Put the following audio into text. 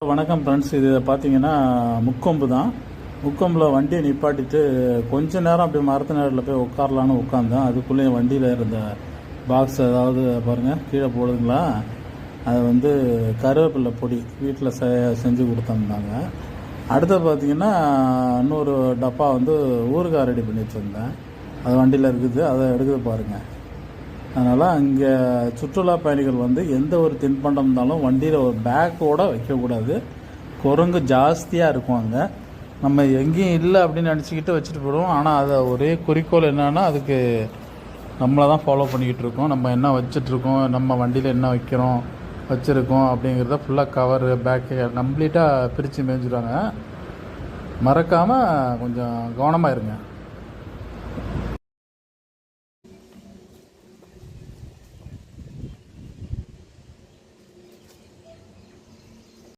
வணக்கம் ஃப்ரெண்ட்ஸ். இது பார்த்தீங்கன்னா முக்கொம்பு தான். முக்கொம்பில் வண்டியை நிப்பாட்டிட்டு கொஞ்ச நேரம் அப்படி மரத்து நேரில் போய் உட்காரலான்னு உட்காந்தேன். அதுக்குள்ளேயும் வண்டியில் இருந்த பாக்ஸ் ஏதாவது பாருங்கள் கீழே போடுதுங்களா. அது வந்து கருவேப்பிலை பொடி வீட்டில் செஞ்சு கொடுத்துருந்தாங்க. அடுத்து பார்த்திங்கன்னா இன்னொரு டப்பா வந்து ஊறுகாய் ரெடி பண்ணி வச்சுருந்தேன். அது வண்டியில் இருக்குது, அதை எடுக்குது பாருங்கள். அதனால் அங்கே சுற்றுலா பயணிகள் வந்து எந்த ஒரு தின்பண்டம் இருந்தாலும் வண்டியில் ஒரு பேக்கோடு வைக்கக்கூடாது. குரங்கு ஜாஸ்தியாக இருக்கும் அங்கே. நம்ம எங்கேயும் இல்லை அப்படின்னு நினச்சிக்கிட்டு வச்சுட்டு போயிடுவோம். ஆனால் அதை ஒரே குறிக்கோள் என்னென்னா அதுக்கு நம்மளை தான் ஃபாலோ பண்ணிக்கிட்டு இருக்கோம். நம்ம என்ன வச்சிட்ருக்கோம், நம்ம வண்டியில் என்ன வைக்கிறோம் வச்சுருக்கோம் அப்படிங்கிறத ஃபுல்லாக கவரு பேக்கு கம்ப்ளீட்டாக பிரித்து மேய்ஞ்சிடுவாங்க. மறக்காமல் கொஞ்சம் கவனமாக இருங்க.